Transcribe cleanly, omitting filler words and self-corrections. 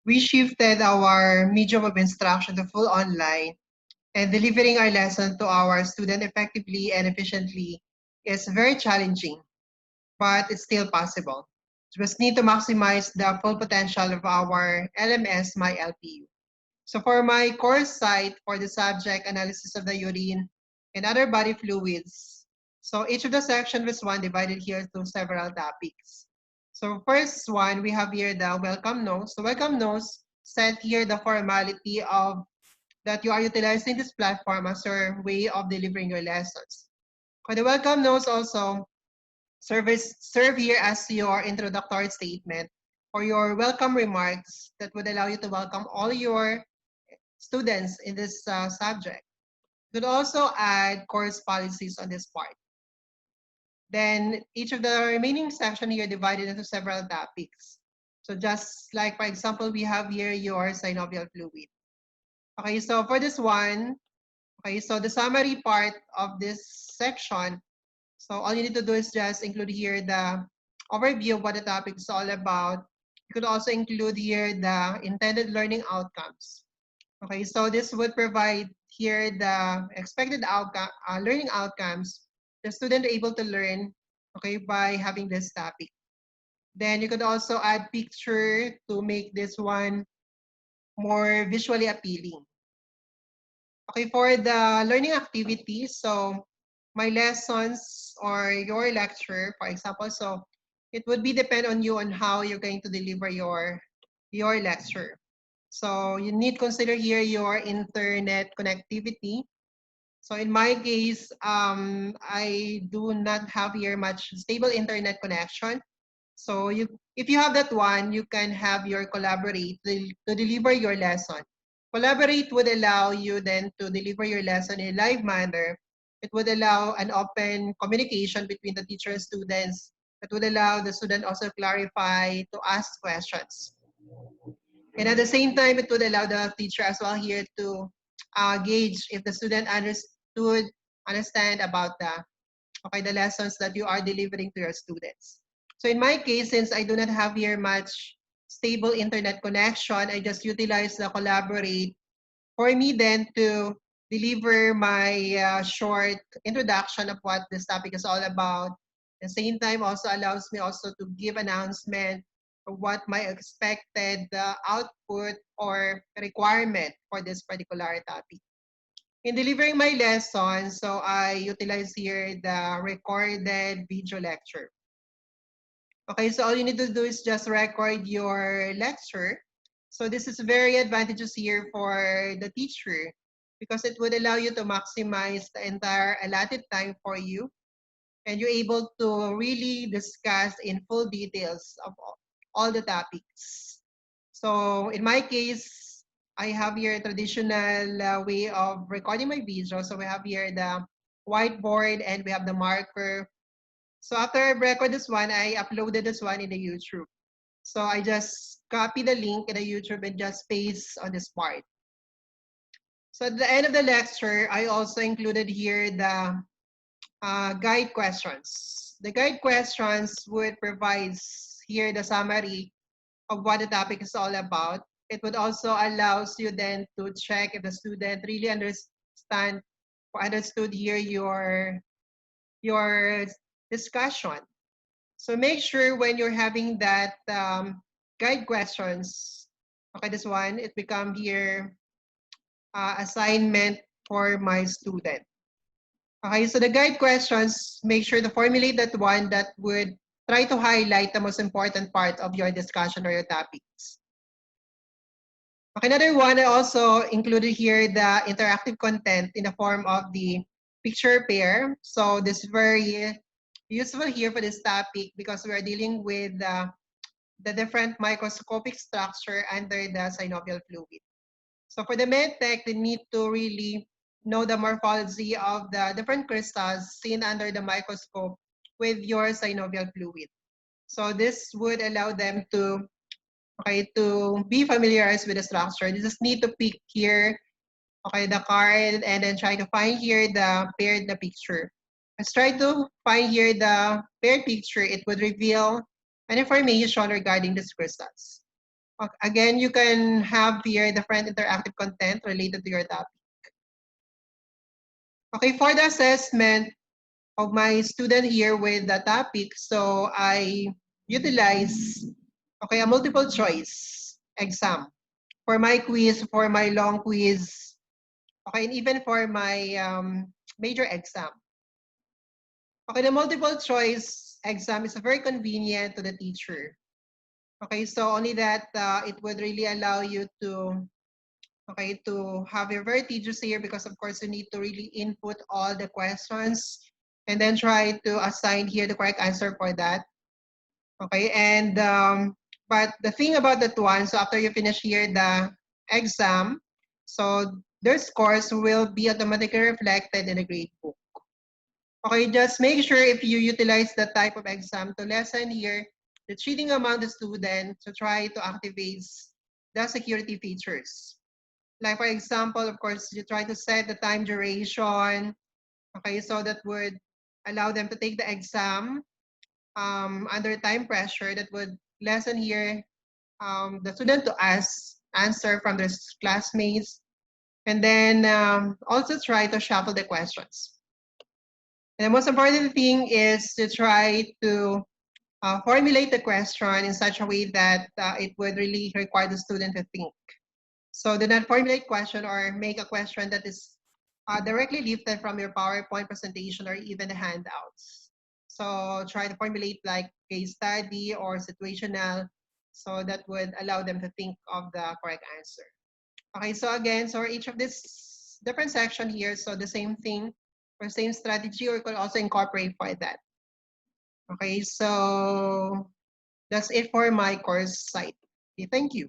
we shifted our medium of instruction to full online, and delivering our lesson to our student effectively and efficiently is very challenging, but it's still possible. We just need to maximize the full potential of our LMS My LPU. So for my course site for the subject analysis of the urine and other body fluids, so each of the section was one divided here to several topics. So first one, we have here the welcome notes. The welcome notes set here the formality of that you are utilizing this platform as your way of delivering your lessons. For the welcome notes also serve here as your introductory statement or your welcome remarks that would allow you to welcome all your students in this subject. You could also add course policies on this part. Then each of the remaining section here divided into several topics. So just like, for example, we have here your synovial fluid. Okay, so for this one, okay, so the summary part of this section, so all you need to do is just include here the overview of what the topic is all about. You could also include here the intended learning outcomes. Okay, so this would provide here the expected outcome, learning outcomes the student able to learn, okay, by having this topic. Then you could also add picture to make this one more visually appealing. Okay, for the learning activities, so my lessons or your lecture, for example, so it would be depend on you on how you're going to deliver your lecture. So you need to consider here your internet connectivity. So in my case, I do not have here much stable internet connection. So if you have that one, you can have your collaborate to deliver your lesson. Collaborate would allow you then to deliver your lesson in a live manner. It would allow an open communication between the teacher and students. It would allow the student also clarify to ask questions. And at the same time, it would allow the teacher as well here to gauge if the student understand about the lessons that you are delivering to your students. So in my case, since I do not have here much stable internet connection, I just utilize the Collaborate for me then to deliver my short introduction of what this topic is all about. At the same time, also allows me also to give announcement of what my expected output or requirement for this particular topic. In delivering my lesson, so I utilize here the recorded video lecture. Okay, so all you need to do is just record your lecture. So this is very advantageous here for the teacher because it would allow you to maximize the entire allotted time for you and you're able to really discuss in full details of all the topics. So in my case, I have here a traditional way of recording my video. So we have here the whiteboard and we have the marker. So after I record this one, I uploaded this one in the YouTube. So I just copy the link in the YouTube and just paste on this part. So at the end of the lecture, I also included here the guide questions. The guide questions would provide here the summary of what the topic is all about. It would also allows you then to check if the student really understand or understood here your discussion. So make sure when you're having that guide questions, okay, this one, it become here assignment for my student. Okay, so the guide questions, make sure to formulate that one that would try to highlight the most important part of your discussion or your topics. Okay, another one, I also included here the interactive content in the form of the picture pair. So this is very useful here for this topic because we are dealing with the different microscopic structure under the synovial fluid. So for the medtech, they need to really know the morphology of the different crystals seen under the microscope with your synovial fluid. So this would allow them to be familiarized with the structure. You just need to pick here, okay, the card and then try to find here the paired the picture. Let's try to find here the paired picture. It would reveal an information regarding these crystals. Again, you can have here different interactive content related to your topic. Okay, for the assessment of my student here with the topic, so I utilize, okay, a multiple choice exam for my quiz, for my long quiz, okay, and even for my major exam. Okay, the multiple choice exam is very convenient to the teacher. Okay, so only that it would really allow you to, okay, to have a very tedious here because of course you need to really input all the questions and then try to assign here the correct answer for that. Okay, and but the thing about that one, so after you finish here the exam, so their scores will be automatically reflected in the grade book. Okay, just make sure if you utilize that type of exam to lessen here the cheating among the student to try to activate the security features. Like for example, of course, you try to set the time duration, okay, so that would allow them to take the exam under time pressure that would lessen here the student to ask answer from their classmates, and then also try to shuffle the questions. And the most important thing is to try to formulate the question in such a way that it would really require the student to think. So do not formulate question or make a question that is directly lifted from your PowerPoint presentation or even the handouts. So try to formulate like case study or situational, so that would allow them to think of the correct answer. Okay, so again, so each of this different section here, so the same thing or same strategy, or you could also incorporate for that. Okay, so that's it for my course site. Okay, thank you.